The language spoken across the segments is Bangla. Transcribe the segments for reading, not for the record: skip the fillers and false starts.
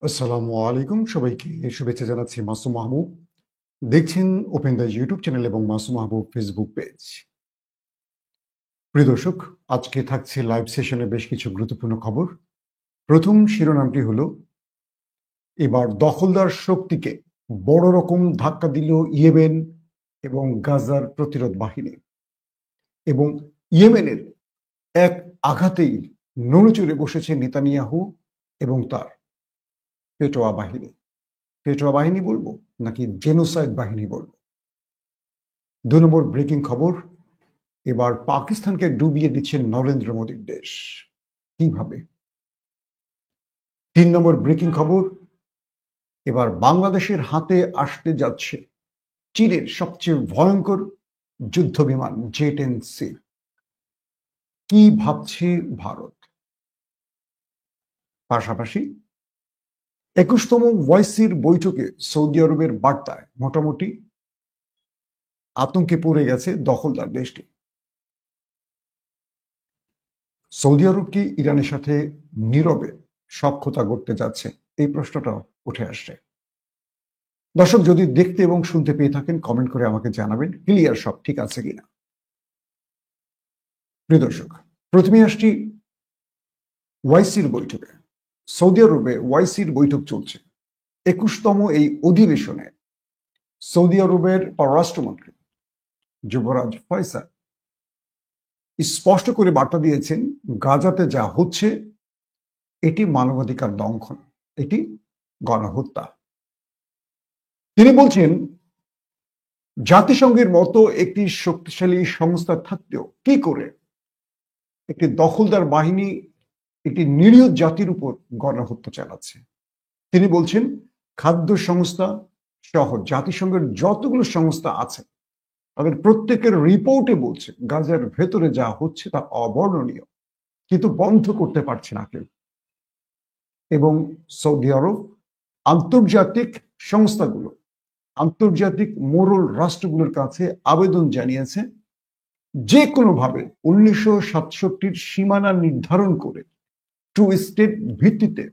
আসসালামু আলাইকুম সবাইকে শুভেচ্ছা জানাচ্ছি মাসুম মাহবুব। দেখছেন ওপেন দ্য ইউটিউব চ্যানেল এবং মাসুম মাহবুব ফেসবুক পেজ। প্রিয় দর্শক, আজকে থাকছে লাইভ সেশনে বেশ কিছু গুরুত্বপূর্ণ খবর। প্রথম শিরোনামটি হলো, এবার দখলদার শক্তিকে বড় রকম ধাক্কা দিল ইয়েমেন এবং গাজার প্রতিরোধ বাহিনী। এবং ইয়েমেনের এক আঘাতেই নড়েচড়ে বসেছে নেতানিয়াহু এবং তার পেটোয়া বাহিনী। পেটোয়া বাহিনী বলবো নাকি জেনোসাইড বাহিনী বলবো? ২ নম্বর ব্রেকিং খবর, এবার পাকিস্তানকে ডুবিয়ে দিচ্ছেন নরেন্দ্র মোদীর দেশ। কিভাবে? ৩ নম্বর ব্রেকিং খবর, এবার বাংলাদেশের হাতে আসতে যাচ্ছে চীনের সবচেয়ে ভয়ঙ্কর যুদ্ধ বিমান জে-10C। কি ভাবছে ভারত? পাশাপাশি ২১তম ওয়াইসির বৈঠকে সৌদি আরবের বার্তায় মোটামুটি আতঙ্কে পড়ে গেছে দখলদার দেশটি। সৌদি আরব কি ইরানের সাথে নীরবে সখ্যতা করতে যাচ্ছে? এই প্রশ্নটাও উঠে আসছে। দর্শক, যদি দেখতে এবং শুনতে পেয়ে থাকেন কমেন্ট করে আমাকে জানাবেন ক্লিয়ার সব ঠিক আছে কিনা। প্রিয় দর্শক, প্রথমে আসছি ওয়াইসির বৈঠকে। সৌদি আরবে ওয়াইসির বৈঠক চলছে। ২১তম এই অধিবেশনে সৌদি আরবের পররাষ্ট্রমন্ত্রী যুবরাজ ফয়সাল স্পষ্ট করে বার্তা দিয়েছেন, গাজাতে যা হচ্ছে এটি মানবাধিকার লঙ্ঘন, এটি গণহত্যা। তিনি বলছেন, জাতিসংঘের মতো একটি শক্তিশালী সংস্থা থাকতেও কি করে একটি দখলদার বাহিনী একটি নিরীহ জাতির উপর গণহত্যা চালাচ্ছে। তিনি বলছেন, খাদ্য সংস্থা সহ জাতিসংঘের যতগুলো সংস্থা আছে তাদের প্রত্যেকের রিপোর্টে বলছে গাজার ভেতরে যা হচ্ছে তা অবর্ণনীয়, কিন্তু বন্ধ করতে পারছে না কেউ। এবং সৌদি আরব আন্তর্জাতিক সংস্থাগুলো, আন্তর্জাতিক মোড়ল রাষ্ট্রগুলোর কাছে আবেদন জানিয়েছে যে কোনোভাবে ১৯৬৭-র সীমানা নির্ধারণ করে টু স্টেট ভিত্তিতে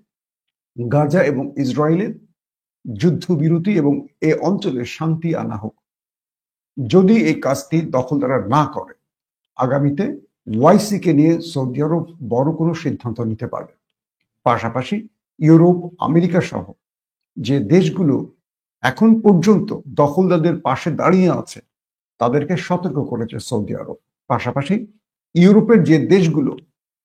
গাজা এবং ইসরায়েলের যুদ্ধবিরতি এবং এ অঞ্চলে শান্তি আনা হোক। যদি এই কাজটি দখলদাররা না করে, আগামীতে ওয়াইসিকে নিয়ে সৌদি আরব বড় কোনো সিদ্ধান্ত নিতে পারবে। পাশাপাশি ইউরোপ, আমেরিকা সহ যে দেশগুলো এখন পর্যন্ত দখলদারদের পাশে দাঁড়িয়ে আছে তাদেরকে সতর্ক করেছে সৌদি আরব। পাশাপাশি ইউরোপের যে দেশগুলো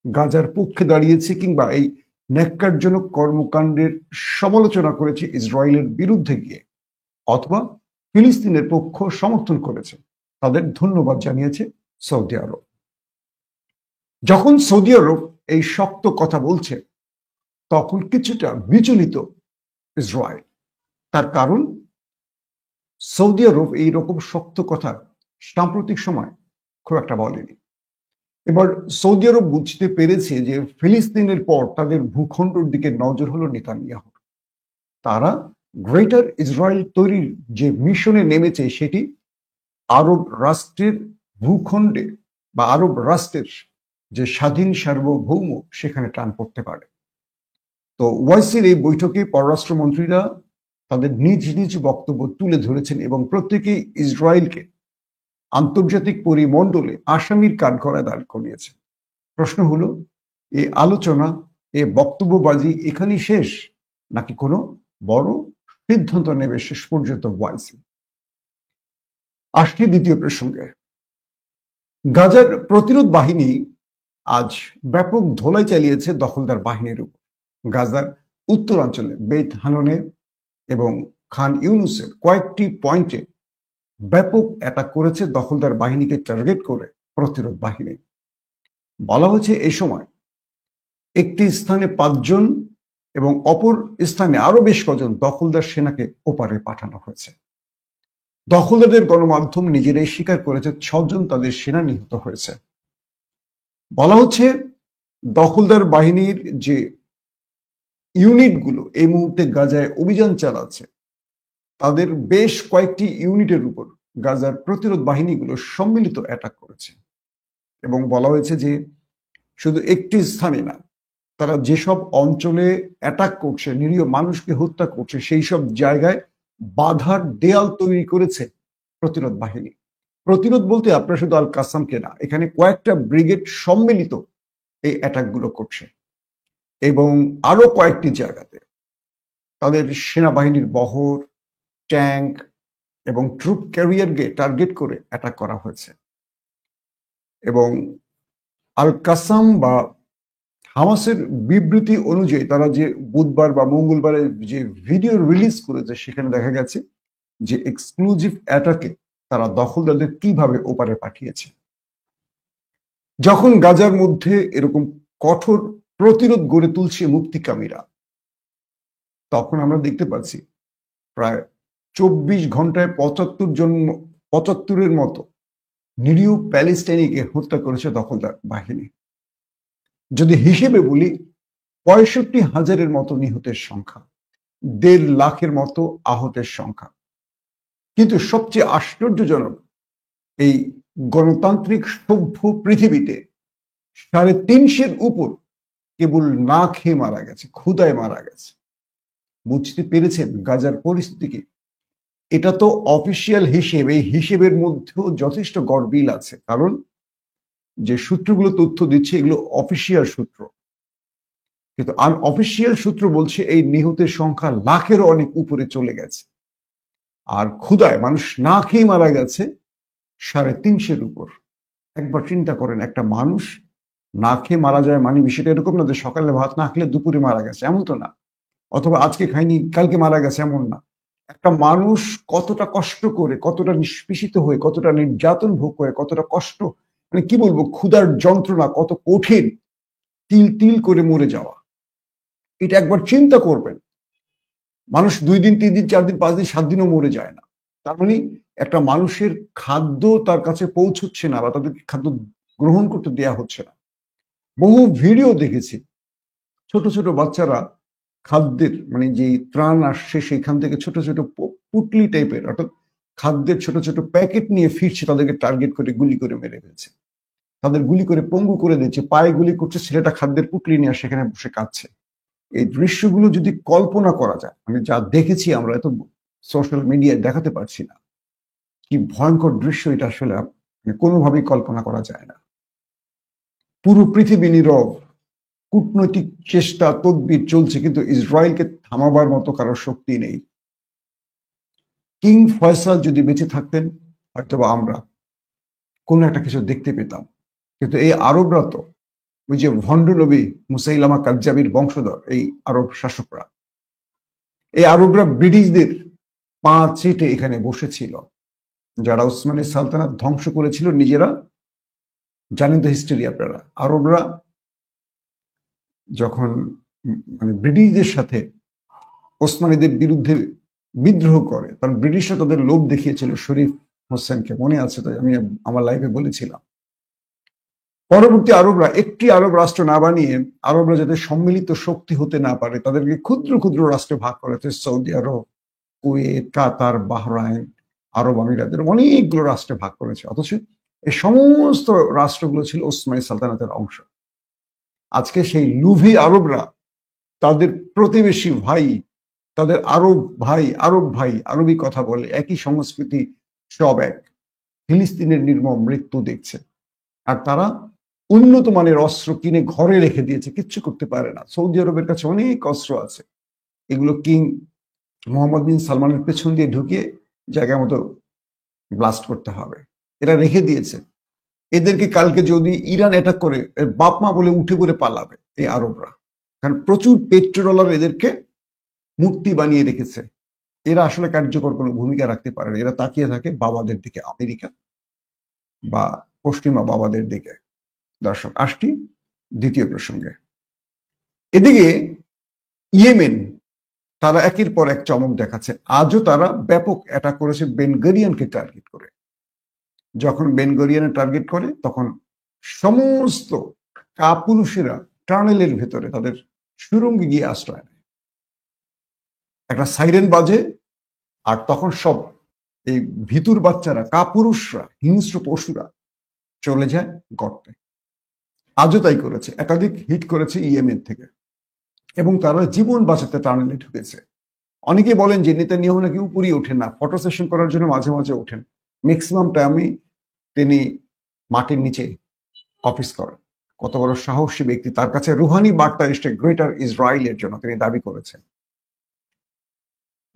গাজার পক্ষে দাঁড়িয়েছে কিংবা এই ন্যাক্কারজনক কর্মকাণ্ডের সমালোচনা করেছে ইসরায়েলের বিরুদ্ধে গিয়ে, অথবা ফিলিস্তিনের পক্ষ সমর্থন করেছে, তাদের ধন্যবাদ জানিয়েছে সৌদি আরব। যখন সৌদি আরব এই শক্ত কথা বলছে তখন কিছুটা বিচলিত ইসরায়েল। তার কারণ, সৌদি আরব এইরকম শক্ত কথা সাম্প্রতিক সময় খুব একটা বলেনি। এবার সৌদি আরব বুঝতে পেরেছে যে ফিলিস্তিনের পর তাদের ভূখণ্ডের দিকে নজর হলো নেতানিয়াহু। তারা গ্রেটার ইসরায়েল তৈরির যে মিশনে নেমেছে সেটি আরব রাষ্ট্রের ভূখণ্ডে বা আরব রাষ্ট্রের যে স্বাধীন সার্বভৌম সেখানে টান পড়তে পারে। তো ওয়াইসির এই বৈঠকে পররাষ্ট্রমন্ত্রীরা তাদের নিজ নিজ বক্তব্য তুলে ধরেছেন এবং প্রত্যেকেই ইসরায়েলকে আন্তর্জাতিক পরিমণ্ডলে আসামির কাঠগড়ায় দাঁড় করিয়েছে। প্রশ্ন হলো, এই আলোচনা, এ বক্তব্যবাজি এখানেই শেষ, নাকি কোনো বড় সিদ্ধান্ত নেবে শেষ পর্যন্ত ওয়াইসি? আসছি দ্বিতীয় প্রসঙ্গে। গাজার প্রতিরোধ বাহিনী আজ ব্যাপক ধোলাই চালিয়েছে দখলদার বাহিনীর উপর। গাজার উত্তরাঞ্চলে বেত হাননে এবং খান ইউনুসের কয়েকটি পয়েন্টে ব্যাপক অ্যাটাক করেছে দখলদার বাহিনীকে টার্গেট করে প্রতিরোধ বাহিনী। বলা হয়েছে এই সময় একটি স্থানে ৫ জন এবং অপর স্থানে আরো বেশ কজন দখলদার সেনাকে ওপারে পাঠানো হয়েছে। দখলদারদের গণমাধ্যম নিজেরাই স্বীকার করেছে ৬ জন তাদের সেনা নিহত হয়েছে। বলা হচ্ছে দখলদার বাহিনীর যে ইউনিটগুলো এই মুহূর্তে গাজায় অভিযান চালাচ্ছে তাদের বেশ কয়েকটি ইউনিটের উপর গাজার প্রতিরোধ বাহিনীগুলো সম্মিলিত অ্যাটাক করেছে। এবং বলা হয়েছে যে শুধু একটি স্থানে না, তারা যেসব অঞ্চলে অ্যাটাক করছে, নিরীহ মানুষকে হত্যা করছে, সেই সব জায়গায় বাধার দেয়াল তৈরি করেছে প্রতিরোধ বাহিনী। প্রতিরোধ বলতে আপনার শুধু আল কাসামকে না, এখানে কয়েকটা ব্রিগেড সম্মিলিত এই অ্যাটাক গুলো করছে এবং আরো কয়েকটি জায়গাতে তাদের সেনাবাহিনীর বহর, ট্যাঙ্ক এবং ট্রুপ ক্যারিয়ারকে টার্গেট করে অ্যাটাক করা হয়েছে। এবং আল কাসাম বা হামাসের বিবৃতি অনুযায়ী তারা যে বুধবার বা মঙ্গলবারে যে ভিডিও রিলিজ করেছে, সেখানে দেখা গেছে যে এক্সক্লুসিভ অ্যাটাকে তারা দখলদারদের কিভাবে ওপারে পাঠিয়েছে। যখন গাজার মধ্যে এরকম কঠোর প্রতিরোধ গড়ে তুলছে মুক্তিকামীরা, তখন আমরা দেখতে পাচ্ছি প্রায় 24 ঘন্টায় 75-এর মতো নিরীহ প্যালেস্টাইনিকে হত্যা করেছে দখলদার বাহিনী। যদি হিসেবে বলি, 65,000-এর মতো নিহতের সংখ্যা, 1.5 লাখের মতো আহতের সংখ্যা। কিন্তু সবচেয়ে আশ্চর্যজনক, এই গণতান্ত্রিক সভ্য পৃথিবীতে 350-এর উপর কেবল না খেয়ে মারা গেছে, ক্ষুধায় মারা গেছে। বুঝতে পেরেছেন গাজার পরিস্থিতি কি? এটা তো অফিসিয়াল হিসেব, এই হিসেবের মধ্যেও যথেষ্ট গরমিল আছে, কারণ যে সূত্রগুলো তথ্য দিচ্ছে এগুলো অফিসিয়াল সূত্র, কিন্তু আনঅফিসিয়াল সূত্র বলছে এই নিহতের সংখ্যা লাখেরও অনেক উপরে চলে গেছে। আর ক্ষুধায় মানুষ না খেয়ে মারা গেছে 350-এর উপর। একবার চিন্তা করেন, একটা মানুষ না খেয়ে মারা যায় মানে বিষয়টা এরকম না যে সকালে ভাত না খেলে দুপুরে মারা গেছে, এমন তো না, অথবা আজকে খাইনি কালকে মারা গেছে, এমন না। একটা মানুষ কতটা কষ্ট করে, কতটা নিষ্পেষিত হয়ে, কতটা নির্যাতন ভোগ করে, কতটা কষ্ট, মানে কি বলবো, ক্ষুধার যন্ত্রণা কত কঠিন, তিল তিল করে মরে যাওয়া, এটা একবার চিন্তা করবেন। মানুষ 2 দিন 3 দিন 4 দিন 5 দিন 7 দিনও মরে যায় না। তার মানে একটা মানুষের খাদ্য তার কাছে পৌঁছচ্ছে না, বা তাদেরকে খাদ্য গ্রহণ করতে দেয়া হচ্ছে না। বহু ভিডিও দেখেছি, ছোট ছোট বাচ্চারা খাদ্যের, মানে যে ত্রাণ আসছে সেখান থেকে ছোট ছোট পুটলি টাইপের, অর্থাৎ খাদ্যের ছোট ছোট প্যাকেট নিয়ে ফিরছে, তাদেরকে টার্গেট করে গুলি করে মেরে ফেলছে, তাদের গুলি করে পঙ্গু করে দিচ্ছে, পায়ে গুলি করছে, ছেলেটা খাদ্যের পুটলি নিয়ে সেখানে বসে কাঁদছে। এই দৃশ্যগুলো যদি কল্পনা করা যায়, মানে যা দেখেছি আমরা, এত সোশ্যাল মিডিয়ায় দেখাতে পারছি না, কি ভয়ঙ্কর দৃশ্য এটা, আসলে মানে কোনোভাবেই কল্পনা করা যায় না। পুরো পৃথিবী নীরব, কূটনৈতিক চেষ্টা তদবির চলছে, কিন্তু ইসরায়েলকে থামাবার মতো কারো শক্তি নেই। কিং ফয়সাল যদি বেঁচে থাকতেন, হয়তোবা আমরা কোনো একটা কিছু দেখতে পেতাম, কিন্তু এই আরবরা তো ওই যে ভণ্ড নবী মুসাইলামা কাজ্জাবির বংশধর, এই আরব শাসকরা, এই আরবরা ব্রিটিশদের পা চেটে এখানে বসেছিল, যারা ওসমানী সালতানাত ধ্বংস করেছিল নিজেরা। জানেন তো হিস্ট্রি আপনারা, আরবরা যখন মানে ব্রিটিশদের সাথে ওসমানীদের বিরুদ্ধে বিদ্রোহ করে, কারণ ব্রিটিশরা তাদের লোভ দেখিয়েছিল শরীফ হোসেনকে, মনে আছে তো, আমি আমার লাইভে বলেছিলাম। পরবর্তী আরবরা একটি আরব রাষ্ট্র না বানিয়ে, আরবরা যাতে সম্মিলিত শক্তি হতে না পারে, তাদেরকে ক্ষুদ্র ক্ষুদ্র রাষ্ট্রে ভাগ করেছে। সৌদি আরব, কুয়েত, কাতার, বাহরাইন, আরব আমিরাতের অনেকগুলো রাষ্ট্রে ভাগ করেছে, অথচ এই সমস্ত রাষ্ট্রগুলো ছিল ওসমানী সালতানাতের অংশ। আজকে সেই লুভি আরবরা তাদের প্রতিবেশী ভাই, তাদের আরব ভাই আরবি কথা বলে, একই সংস্কৃতি, সব এক, ফিলিস্তিনের নির্মম মৃত্যু দেখছে, আর তারা উন্নত মানের অস্ত্র কিনে ঘরে রেখে দিয়েছে, কিচ্ছু করতে পারে না। সৌদি আরবের কাছে অনেক অস্ত্র আছে, এগুলো কিং মোহাম্মদ বিন সালমানের পেছন দিয়ে ঢুকিয়ে জায়গা মতো ব্লাস্ট করতে হবে, এরা রেখে দিয়েছে। এদেরকে কালকে যদি ইরান অ্যাটাক করে, বাপ মা বলে উঠে পড়ে পালাবে এই আরবরা, কারণ প্রচুর পেট্রোডলার এদেরকে মূর্তি বানিয়ে রেখেছে। এরা আসলে কার্যকর কোনো ভূমিকা রাখতে পারে না, এরা তাকিয়ে থাকে বাবাদের দিকে, আমেরিকা বা পশ্চিমা বাবাদের দিকে। দর্শক, আসছি দ্বিতীয় প্রসঙ্গে। এদিকে ইয়েমেন, তারা একের পর এক চমক দেখাচ্ছে। আজও তারা ব্যাপক অ্যাটাক করেছে বেন গরিয়ানকে টার্গেট করে। যখন বেন গরিয়ানের টার্গেট করে, তখন সমস্ত কাপুরুষেরা টানেলের ভেতরে তাদের সুরঙ্গে গিয়ে আশ্রয় নেয়। একটা সাইরেন বাজে, আর তখন সব এই ভিতুর বাচ্চারা, কাপুরুষরা, হিংস্র পশুরা চলে যায় গর্তে। আজও তাই করেছে, একাধিক হিট করেছে ইয়েমেন থেকে, এবং তারা জীবন বাঁচাতে টানেলে ঢুকেছে। অনেকে বলেন যে নেতানিয়াহু নাকি উপরেই ওঠেন না, ফটো সেশন করার জন্য মাঝে মাঝে ওঠেন, ম্যাক্সিমাম টাইমই তিনি মাটির নিচে অফিস করেন। কত বড় সাহসী ব্যক্তি, তার কাছে রুহানি বার্তা এসছে গ্রেটার ইসরায়েলের জন্য, তিনি দাবি করেছেন।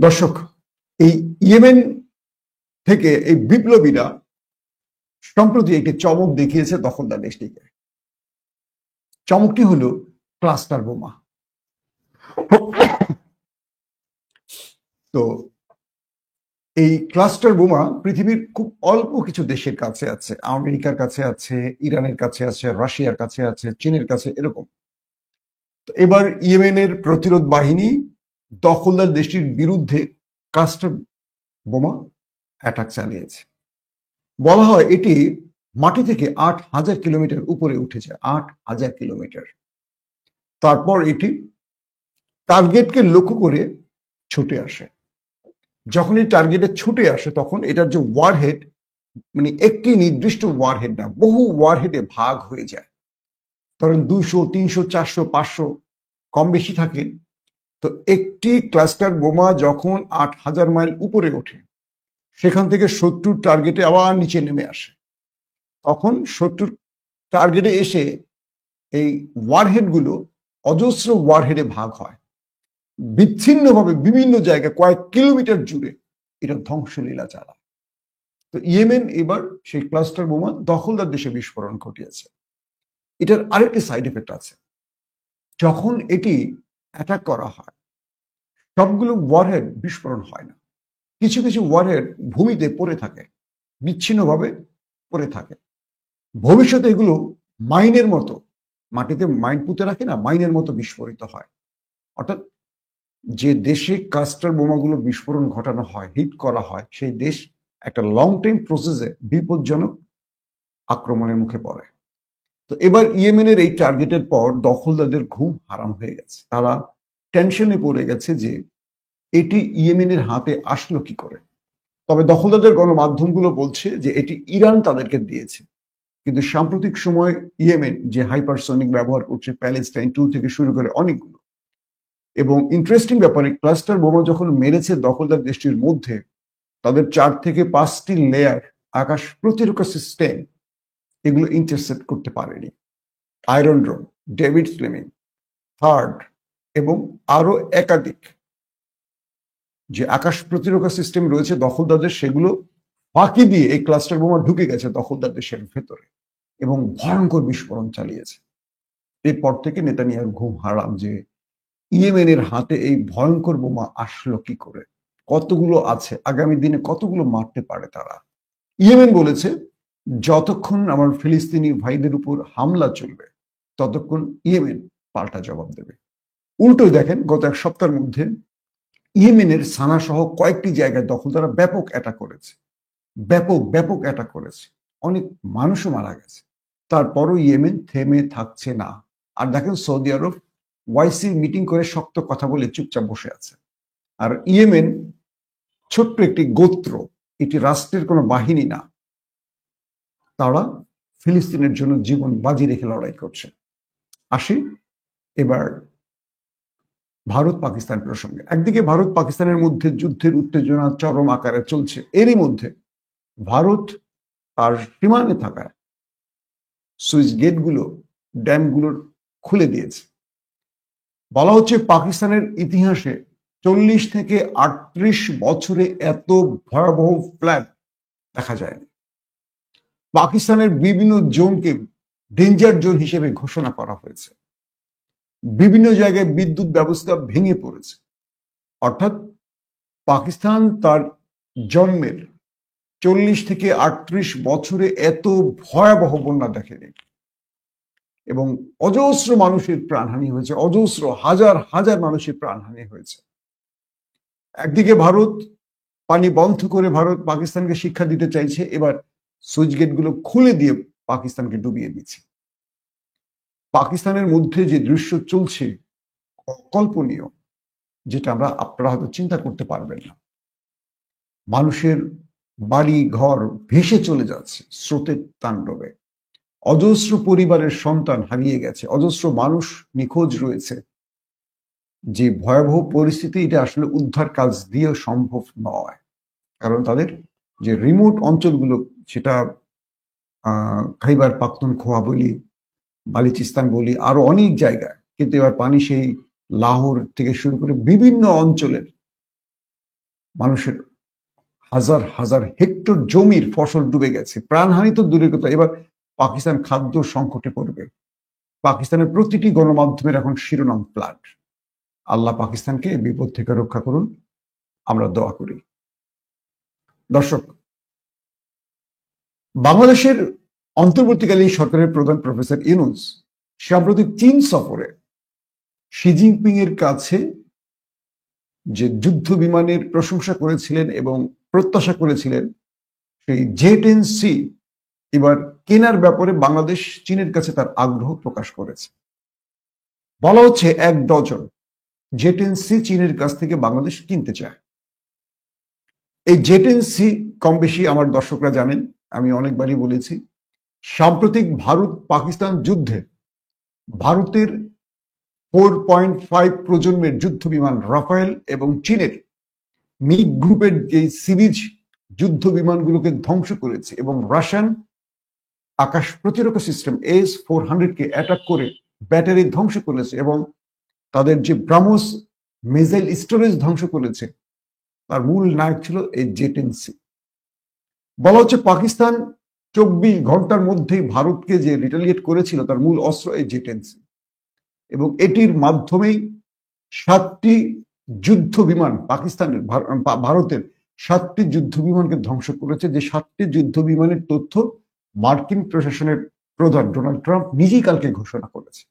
দর্শক, এই ইয়েমেন থেকে এই বিপ্লবীরা সম্প্রতি একটি চমক দেখিয়েছে দখলদার দেশটিকে। চমকটি হলো ক্লাস্টার বোমা। তো এই ক্লাস্টার বোমা পৃথিবীর খুব অল্প কিছু দেশের কাছে আছে, আমেরিকার কাছে আছে, ইরানের কাছে আছে, রাশিয়ার কাছে আছে, চীনের কাছে, এরকম। তো এবার ইয়েমেনের প্রতিরোধ বাহিনী দখলদার দেশটির বিরুদ্ধে ক্লাস্টার বোমা অ্যাটাক চালিয়েছে। বলা হয় এটি মাটি থেকে ৮,০০০ কিলোমিটার উপরে উঠেছে, ৮,০০০ কিলোমিটার। তারপর এটি টার্গেটকে লক্ষ্য করে ছুটে আসে। যখন এই টার্গেটে ছুটে আসে তখন এটার যে ওয়ারহেড, মানে একটি নির্দিষ্ট ওয়ারহেড না, বহু ওয়ারহেডে ভাগ হয়ে যায়। ধরেন ২০০, ৩০০, ৪০০, ৫০০ কম বেশি থাকে। তো একটি ক্লাস্টার বোমা যখন ৮,০০০ মাইল উপরে ওঠে, সেখান থেকে শত্রুর টার্গেটে আবার নিচে নেমে আসে। তখন শত্রুর টার্গেটে এসে এই ওয়ারহেডগুলো অজস্র ওয়ারহেডে ভাগ হয়, বিচ্ছিন্নভাবে বিভিন্ন জায়গায় কয়েক কিলোমিটার জুড়ে এটা ধ্বংসলীলা চালায়। তো ইয়েমেন এবার সেই ক্লাস্টার বোমা দখলদার দেশে বিস্ফোরণ ঘটিয়েছে। এটার আরেকটি সাইড এফেক্ট আছে। যখন এটি অ্যাটাক করা হয়, সবগুলো ওয়ারহেড বিস্ফোরণ হয় না, কিছু কিছু ওয়ারহেড ভূমিতে পড়ে থাকে, বিচ্ছিন্নভাবে পড়ে থাকে। ভবিষ্যতে এগুলো মাইনের মতো, মাটিতে মাইন পুঁতে রাখে না, মাইনের মতো বিস্ফোরিত হয়। অর্থাৎ যে দেশে ক্লাস্টার বোমাগুলো বিস্ফোরণ ঘটানো হয়, হিট করা হয়, সেই দেশ একটা লং টাইম প্রসেসে বিপজ্জনক আক্রমণের মুখে পড়ে। তো এবার ইয়েমেনের এই টার্গেটের পর দখলদারদের ঘুম হারাম হয়ে গেছে। তারা টেনশনে পড়ে গেছে যে এটি ইয়েমেনের হাতে আসলো কি করে। তবে দখলদারদের গণমাধ্যমগুলো বলছে যে এটি ইরান তাদেরকে দিয়েছে। কিন্তু সাম্প্রতিক সময় ইয়েমেন যে হাইপারসনিক ব্যবহার করছে, প্যালেস্টাইন 2 থেকে শুরু করে অনেকগুলো, এবং ইন্টারেস্টিং ব্যাপারে ক্লাস্টার বোমা যখন মেরেছে দখলদার দেশটির মধ্যে, তাদের 4 থেকে 5টি লেয়ার আকাশ প্রতিরক্ষা সিস্টেম এগুলো ইন্টারসেপ্ট করতে পারেনি। আয়রন ড্রোম, ডেভিড ফ্লেমিং, থার্ড এবং আরো একাধিক যে আকাশ প্রতিরক্ষা সিস্টেম রয়েছে দখলদারদের, সেগুলো ফাঁকি দিয়ে এই ক্লাস্টার বোমা ঢুকে গেছে দখলদার দেশের ভেতরে এবং ভয়ঙ্কর বিস্ফোরণ চালিয়েছে। এরপর থেকে নেতানিয়াহুর ঘুম হারাম যে ইয়েমেনের হাতে এই ভয়ঙ্কর বোমা আসলো কি করে, কতগুলো আছে, আগামী দিনে কতগুলো মারতে পারে তারা। ইয়েমেন বলেছে যতক্ষণ আমার ফিলিস্তিনি ভাইদের উপর হামলা চলবে ততক্ষণ ইয়েমেন পাল্টা জবাব দেবে। উল্টোই দেখেন, গত এক সপ্তাহের মধ্যে ইয়েমেনের সানা সহ কয়েকটি জায়গায় দখলদাররা ব্যাপক অ্যাটাক করেছে, ব্যাপক অ্যাটাক করেছে, অনেক মানুষও মারা গেছে। তারপরও ইয়েমেন থেমে থাকছে না। আর দেখেন, সৌদি আরব ওয়াইসি মিটিং করে শক্ত কথা বলে চুপচাপ বসে আছে। আর ইয়েমেন ছোট্ট একটি গোত্র, এটি রাষ্ট্রের কোনো বাহিনী না, তারা ফিলিস্তিনের জন্য জীবন বাজি রেখে লড়াই করছে। আসি এবার ভারত পাকিস্তান প্রসঙ্গে। একদিকে ভারত পাকিস্তানের মধ্যে যুদ্ধের উত্তেজনা চরম আকারে চলছে, এরই মধ্যে ভারত তার সীমানে থাকা সুইচ গেটগুলো, ড্যামগুলোর খুলে দিয়েছে। বলা হচ্ছে পাকিস্তানের ইতিহাসে 40 থেকে 38 বছরে এত ভয়াবহ ফ্ল্যাট দেখা যায়নি। পাকিস্তানের বিভিন্ন জোনকে ডেঞ্জার জোন হিসেবে ঘোষণা করা হয়েছে। বিভিন্ন জায়গায় বিদ্যুৎ ব্যবস্থা ভেঙে পড়েছে। অর্থাৎ পাকিস্তান তার জন্মের 40 থেকে 38 বছরে এত ভয়াবহ বন্যা দেখেনি, এবং অজস্র মানুষের প্রাণহানি হয়েছে, অজস্র হাজার হাজার মানুষের প্রাণহানি হয়েছে। একদিকে ভারত পানি বন্ধ করে ভারত পাকিস্তানকে শিক্ষা দিতে চাইছে, এবার সুইচ গেটগুলো খুলে দিয়ে পাকিস্তানকে ডুবিয়ে দিচ্ছে। পাকিস্তানের মধ্যে যে দৃশ্য চলছে অকল্পনীয়, যেটা আপনারা হয়তো চিন্তা করতে পারবেন না। মানুষের বাড়ি ঘর ভেসে চলে যাচ্ছে স্রোতের তাণ্ডবে। অজস্র পরিবারের সন্তান হারিয়ে গেছে, অজস্র মানুষ নিখোঁজ রয়েছে। যে ভয়াবহ পরিস্থিতি, এটা আসলে উদ্ধার কাজ দিয়ে সম্ভব নয়, কারণ তাদের যে রিমোট অঞ্চলগুলো, সেটা খাইবার পাখতুনখোয়া বলি, বালুচিস্তান বলি, আরো অনেক জায়গায়, কিন্তু এবার পানি সেই লাহোর থেকে শুরু করে বিভিন্ন অঞ্চলের মানুষের হাজার হাজার হেক্টর জমির ফসল ডুবে গেছে। প্রাণহানি তো দূরের কথা, এবার পাকিস্তান খাদ্য সংকটে পড়বে। পাকিস্তানের প্রতিটি গণমাধ্যমের এখন শিরোনাম ফ্লাড। আল্লাহ পাকিস্তানকে বিপদ থেকে রক্ষা করুন, আমরা দোয়া করি। দর্শক, বাংলাদেশের অন্তর্বর্তীকালীন সরকারের প্রধান প্রফেসর ইউনূস সাম্প্রতিক চীন সফরে শি জিনপিং এর কাছে যে যুদ্ধ বিমানের প্রশংসা করেছিলেন এবং প্রত্যাশা করেছিলেন, সেই জে-10C এবার কেনার ব্যাপারে বাংলাদেশ চীনের কাছে তার আগ্রহ প্রকাশ করেছে। বলা হচ্ছে 1 ডজন জে-10C চীনের কাছ থেকে বাংলাদেশ কিনতে চায়। এই জে-10C কম বেশি আমার দর্শকরা জানেন, আমি অনেকবারই বলেছি, সাম্প্রতিক ভারত পাকিস্তান যুদ্ধে ভারতের 4.5 প্রজন্মের যুদ্ধ বিমান রাফায়েল এবং চীনের মিগ গ্রুপের যে সিরিজ যুদ্ধ বিমানগুলোকে ধ্বংস করেছে এবং রাশিয়ান আকাশ প্রতিরক্ষা সিস্টেম S-400 কে অ্যাটাক করে ব্যাটারি ধ্বংস করেছে এবং তাদের যে ব্রাহ্মস মিসাইল স্টোরেজ ধ্বংস করেছে, তার মূল নায়ক ছিল এই জে-10C। বলা হচ্ছে পাকিস্তান 24 ঘন্টার মধ্যেই ভারতকে যে রিটালিয়েট করেছিল, তার মূল অস্ত্র এই জে-10C, এবং এটির মাধ্যমেই 7টি যুদ্ধ বিমান পাকিস্তানের ভারতের 7টি যুদ্ধ বিমানকে ধ্বংস করেছে। যে 7টি যুদ্ধ বিমানের তথ্য মার্কিন প্রশাসনের প্রধান ডোনাল্ড ট্রাম্প নিজেই কালকে ঘোষণা করেছে।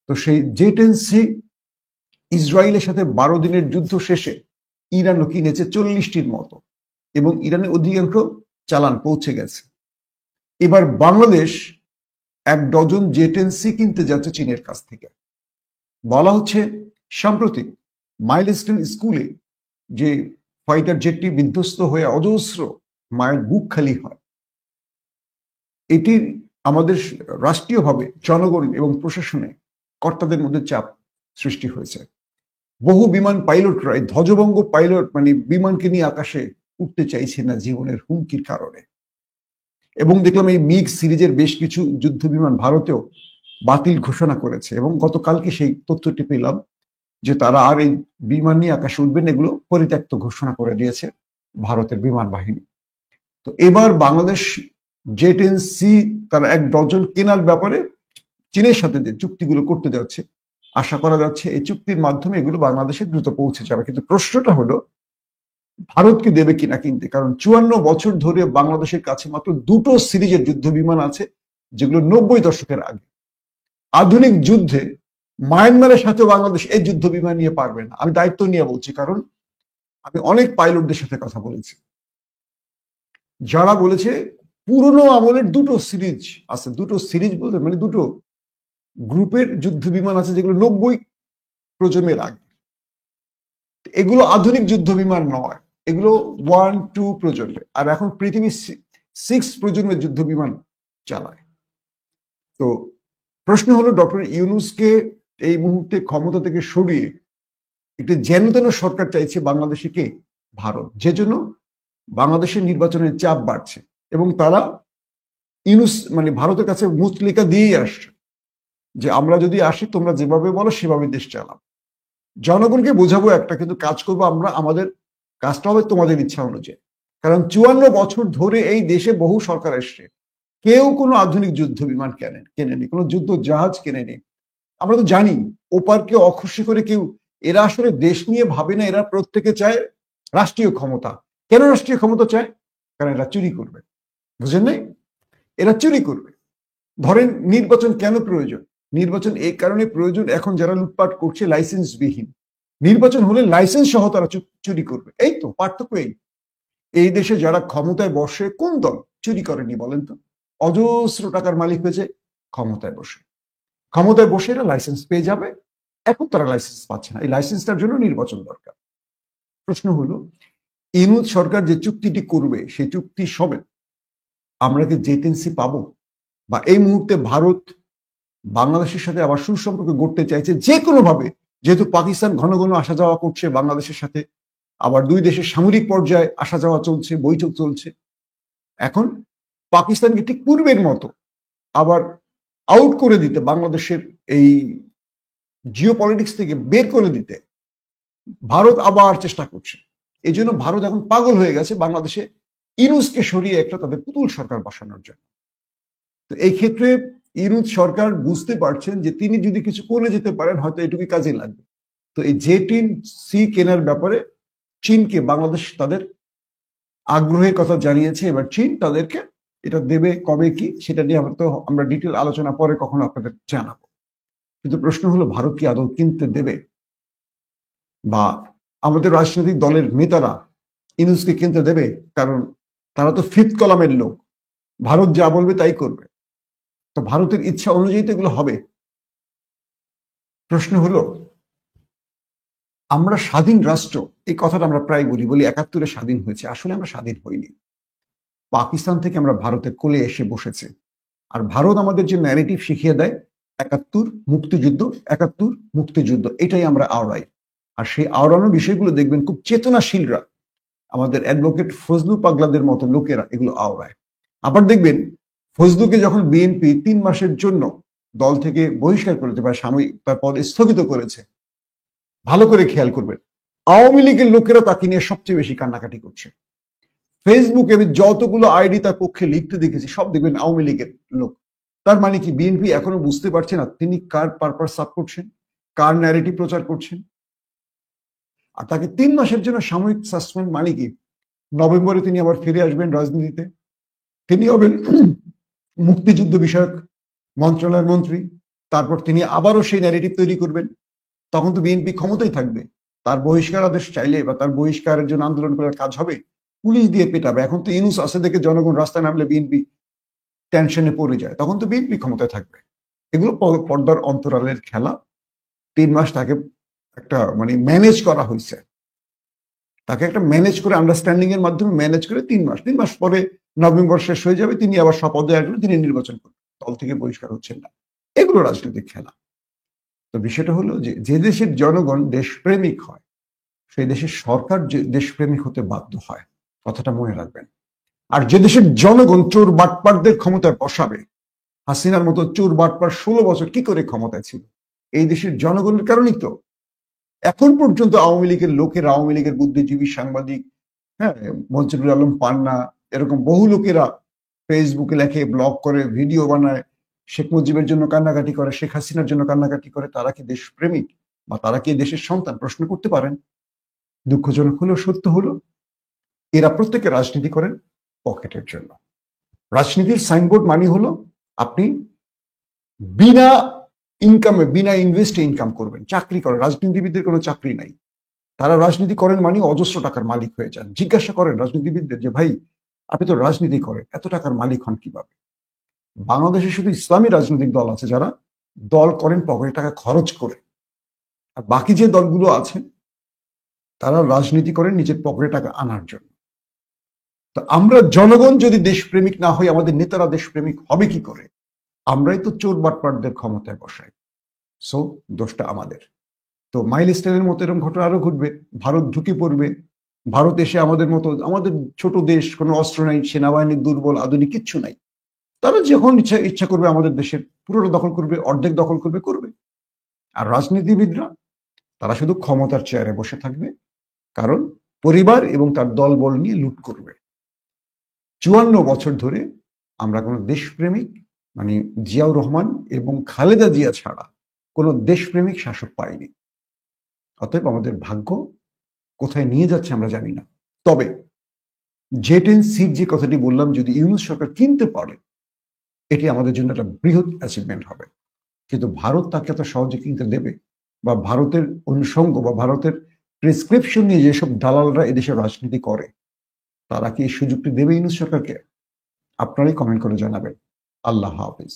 তো সেই জে-10C ইসরায়েলের সাথে 12 দিনের যুদ্ধ শেষে ইরানও কিনেছে 40টির মতো, এবং ইরানের অধিকাংশ চালান পৌঁছে গেছে। এবার বাংলাদেশ 1 ডজন জে-10C কিনতে যাচ্ছে চীনের কাছ থেকে। বলা হচ্ছে সাম্প্রতিক মাইলস্টোন স্কুলে যে ফাইটার জেটটি বিধ্বস্ত হয়ে অজস্র মায়ের বুক খালি হয়, এটির আমাদের রাষ্ট্রীয়ভাবে জনগণ এবং প্রশাসনে কর্তাদের মধ্যে চাপ সৃষ্টি হয়েছে। বহু বিমান পাইলটরা এই ধ্বজভঙ্গ পাইলট মানে বিমানকে নিয়ে আকাশে উঠতে চাইছে না জীবনের হুমকির কারণে। এবং দেখলাম এই মিগ সিরিজের বেশ কিছু যুদ্ধ বিমান ভারতেও বাতিল ঘোষণা করেছে, এবং গতকালকে সেই তথ্যটি পেলাম যে তারা আর এই বিমান নিয়ে আকাশে উঠবেন, এগুলো পরিত্যক্ত ঘোষণা করে দিয়েছে ভারতের বিমান বাহিনী। তো এবার বাংলাদেশ জে-10C তারা 1 ডজন কেনার ব্যাপারে চীনের সাথে যে চুক্তিগুলো করতে যাচ্ছে, আশা করা যাচ্ছে এই চুক্তির মাধ্যমে এগুলো বাংলাদেশে দ্রুত পৌঁছে যাবে। কিন্তু প্রশ্নটা হলো ভারতকে দেবে কিনা কিনতে, কারণ 54 বছর ধরে বাংলাদেশের কাছে মাত্র 2টো সিরিজের যুদ্ধ বিমান আছে, যেগুলো 90 দশকের আগে। আধুনিক যুদ্ধে মায়ানমারের সাথে বাংলাদেশ এই যুদ্ধ বিমান নিয়ে পারবে না। আমি দায়িত্ব নিয়ে বলছি, কারণ আমি অনেক পাইলটদের সাথে কথা বলেছি, যারা বলেছে পুরনো আমলের 2টো সিরিজ আছে। 2টো সিরিজ বলতে মানে 2টো গ্রুপের যুদ্ধ বিমান আছে, যেগুলো 90 প্রজন্মের আগে। এগুলো আধুনিক যুদ্ধ বিমান নয়, এগুলো 1-2 প্রজন্মের। আর এখন পৃথিবী 6 প্রজন্মের যুদ্ধ বিমান চালায়। তো প্রশ্ন হলো, ডক্টর ইউনূসকে এই মুহূর্তে ক্ষমতা থেকে সরিয়ে একটি যেন তেন সরকার চাইছে বাংলাদেশে কে? ভারত। যে জন্য বাংলাদেশের নির্বাচনের চাপ বাড়ছে, এবং তারা ইউনূস মানে ভারতের কাছে মুচলেকা দিয়েই আসছে যে আমরা যদি আসি, তোমরা যেভাবে বলো সেভাবে দেশ চালাও। জনগণকে বোঝাবো একটা, কিন্তু কাজ করবো আমরা, আমাদের কাজটা হবে তোমাদের ইচ্ছা অনুযায়ী। কারণ 54 বছর ধরে এই দেশে বহু সরকার এসছে, কেউ কোনো আধুনিক যুদ্ধ বিমান কেনেনি, কোনো যুদ্ধ জাহাজ কেনেনি। আমরা তো জানি ওপারকে অখুশি করে কেউ, এরা আসলে দেশ নিয়ে ভাবে না, এরা প্রত্যেকে চায় রাষ্ট্রীয় ক্ষমতা। কেন রাষ্ট্রীয় ক্ষমতা চায়? কারণ এরা চুরি করবে। বুঝেন নাই? এরা চুরি করবে। ধরেন নির্বাচন কেন প্রয়োজন? নির্বাচন এই কারণে প্রয়োজন, এখন যারা লুটপাট করছে লাইসেন্সবিহীন, নির্বাচন হলে লাইসেন্স সহ তারা চুরি করবে। এই তো পার্থক্য। এই দেশে যারা ক্ষমতায় বসে, কোন দল চুরি করেনি বলেন তো? অজস্র টাকার মালিক হয়েছে ক্ষমতায় বসে। ক্ষমতায় বসে এরা লাইসেন্স পেয়ে যাবে, এখন তারা লাইসেন্স পাচ্ছে না। এই লাইসেন্সটার জন্য নির্বাচন দরকার। প্রশ্ন হলো, ইউনূস সরকার যে চুক্তিটি করবে, সেই চুক্তি সবে আমরা কি জে-10C পাবো? বা এই মুহূর্তে ভারত বাংলাদেশের সাথে আবার সুসম্পর্ক গড়তে চাইছে যে কোনোভাবে, যেহেতু পাকিস্তান ঘন ঘন আসা যাওয়া করছে বাংলাদেশের সাথে, আবার দুই দেশের সামরিক পর্যায়ে আসা যাওয়া চলছে, বৈঠক চলছে। এখন পাকিস্তানকে ঠিক পূর্বের মতো আবার আউট করে দিতে, বাংলাদেশের এই জিও পলিটিক্স থেকে বের করে দিতে ভারত আবার চেষ্টা করছে। এই জন্য ভারত এখন পাগল হয়ে গেছে বাংলাদেশে ইউনূসকে সরিয়ে একটা তাদের পুতুল সরকার বসানোর জন্য। তো এই ক্ষেত্রে ইউনূস সরকার বুঝতে পারছেন যে তিনি যদি কিছু করে যেতে পারেন হয়তো এটুকুই কাজে লাগবে। তো এই JTC কেনার ব্যাপারে চীনকে বাংলাদেশ তাদের আগ্রহের কথা জানিয়েছে। এবার চীন তাদেরকে এটা দেবে কবে কি সেটা নিয়ে আমরা ডিটেল আলোচনা পরে কখনো আপনাদের জানাবো। কিন্তু প্রশ্ন হলো ভারত কি আদৌ কিনতে দেবে, বা আমাদের রাজনৈতিক দলের নেতারা ইউনূসকে কিনতে দেবে? কারণ তারা তো ফিফথ কলামের লোক, ভারত যা বলবে তাই করবে। তো ভারতের ইচ্ছা অনুযায়ী তো এগুলো হবে। প্রশ্ন হলো, আমরা স্বাধীন রাষ্ট্র, এই কথাটা আমরা প্রায় বলি 71-এ স্বাধীন হয়েছে। আসলে আমরা স্বাধীন হইনি। পাকিস্তান থেকে আমরা ভারতের কোলে এসে বসেছে। আর ভারত আমাদের যে ন্যারেটিভ শিখিয়ে দেয় 71 মুক্তিযুদ্ধ, 71 মুক্তিযুদ্ধ, এটাই আমরা আওড়াই। আর সেই আওড়ানো বিষয়গুলো দেখবেন খুব চেতনাশীলরা, আমাদের অ্যাডভোকেট ফজলু পাগলাদের মতো লোকেরা এগুলো আওড়ায়। আবার দেখবেন ফজলুকে যখন বিএনপি 3 মাসের জন্য দল থেকে বহিষ্কার করেছে বা সাময়িক তার পদ স্থগিত করেছে, ভালো করে খেয়াল করবেন আওয়ামী লীগের লোকেরা তাকে নিয়ে সবচেয়ে বেশি কান্নাকাটি করছে। ফেসবুকে আমি যতগুলো আইডি তার পক্ষে লিখতে দেখেছি সব দেখবেন আওয়ামী লীগের লোক। তার মানে কি বিএনপি এখনো বুঝতে পারছে না তিনি কার পারপাস সার্ভ করছেন, কার ন্যারেটিভ প্রচার করছেন? আর তাকে 3 মাসের জন্য সাময়িক সাসপেন্ড মানে কি নভেম্বরে তিনি আবার ফিরে আসবেন রাজনীতিতে, তিনি হবেন মুক্তিযুদ্ধ বিষয়ক মন্ত্রণালয়ের মন্ত্রী, তারপর তিনি আবারও সেই ন্যারেটিভ তৈরি করবেন। তখন তো বিএনপি ক্ষমতায় থাকবে, তার বহিষ্কার আদেশ চাইলে বা তার বহিষ্কারের জন্য আন্দোলন করার কাজ হবে, পুলিশ দিয়ে পেটাবে। এখন তো ইউনূস আছে দেখে জনগণ রাস্তায় নামলে বিএনপি টেনশনে পড়ে যায়, তখন তো বিএনপি ক্ষমতায় থাকবে। এগুলো পর্দার অন্তরালের খেলা। 3 মাস তাকে একটা মানে ম্যানেজ করা হয়েছে, তাকে একটা ম্যানেজ করে আন্ডারস্ট্যান্ডিং এর মাধ্যমে ম্যানেজ করে 3 মাস পরে নভেম্বর শেষ হয়ে যাবে, তিনি আবার শপথে আসবেন, তিনি নির্বাচন করবেন, দল থেকে বহিষ্কার হচ্ছেন না। এগুলো রাজনৈতিক খেলা। তো বিষয়টা হলো যে দেশের জনগণ দেশপ্রেমিক হয় সেই দেশের সরকার যে দেশপ্রেমিক হতে বাধ্য হয়, কথাটা মনে রাখবেন। আর যে দেশের জনগণ চোর বাটপারদের ক্ষমতায় বসাবে, হাসিনার মতো চোর বাটপার 16 বছর কি করে ক্ষমতায় ছিল? এই দেশের জনগণের কারণেই তো এখন পর্যন্ত আওয়ামী লীগের লোকেরা, আওয়ামী লীগের বুদ্ধিজীবী সাংবাদিক, হ্যাঁ, মনজুরুল আলম পান্না, এরকম বহু লোকেরা ফেসবুকে লেখে, ব্লগ করে, ভিডিও বানায়, শেখ মুজিবের জন্য কান্নাকাটি করে, শেখ হাসিনার জন্য কান্নাকাটি করে। তারা কি দেশপ্রেমিক বা তারা কি দেশের সন্তান? প্রশ্ন করতে পারেন। দুঃখজনক হলেও সত্য হলো এরা প্রত্যেকে রাজনীতি করেন পকেটের জন্য। রাজনীতির সাইনবোর্ড মানে হলো আপনি বিনা ইনকামে, বিনা ইনভেস্টে ইনকাম করবেন, চাকরি করেন। রাজনীতিবিদদের কোনো চাকরি নাই, তারা রাজনীতি করেন মানে অজস্র টাকার মালিক হয়ে যান। জিজ্ঞাসা করেন রাজনীতিবিদদের যে ভাই আপনি তো রাজনীতি করেন, এত টাকার মালিক হন কিভাবে? বাংলাদেশে শুধু ইসলামী রাজনৈতিক দল আছে যারা দল করেন পকেটে টাকা খরচ করে, আর বাকি যে দলগুলো আছে তারা রাজনীতি করেন নিজের পকেটে টাকা আনার জন্য। তো আমরা জনগণ যদি দেশপ্রেমিক না হই, আমাদের নেতারা দেশপ্রেমিক হবে কি করে? আমরাই তো চোর বাটপারদের ক্ষমতায় বসাই। সো দোষটা আমাদের। তো মাইলস্টোনের মতো এরকম ঘটনা আরো ঘটবে, ভারত ঢুকে পড়বে, ভারত এসে আমাদের মতো, আমাদের ছোট দেশ, কোনো অস্ত্র নাই, সেনাবাহিনী দুর্বল, আধুনিক কিচ্ছু নাই, তারা যখন ইচ্ছা করবে আমাদের দেশের পুরোটা দখল করবে, অর্ধেক দখল করবে। আর রাজনীতিবিদরা তারা শুধু ক্ষমতার চেয়ারে বসে থাকবে, কারণ পরিবার এবং তার দলবল নিয়ে লুট করবে। 54 বছর ধরে আমরা কোনো দেশপ্রেমিক মানে জিয়াউর রহমান এবং খালেদা জিয়া ছাড়া কোনো দেশপ্রেমিক শাসক পাইনি। অতএব আমাদের ভাগ্য কোথায় নিয়ে যাচ্ছে আমরা জানি না। তবে JTC যে কথাটি বললাম, যদি ইউনূস সরকার কিনতে পারে এটি আমাদের জন্য একটা বৃহৎ অ্যাচিভমেন্ট হবে। কিন্তু ভারত তাকে এত সহজে কিনতে দেবে? বা ভারতের অনুষঙ্গ বা ভারতের প্রেসক্রিপশন নিয়ে যেসব দালালরা এদেশে রাজনীতি করে তারা কি এই সুযোগটি দেবে ইউনূস সরকারকে? আপনারাই কমেন্ট করে জানাবেন। আল্লাহ হাফিজ।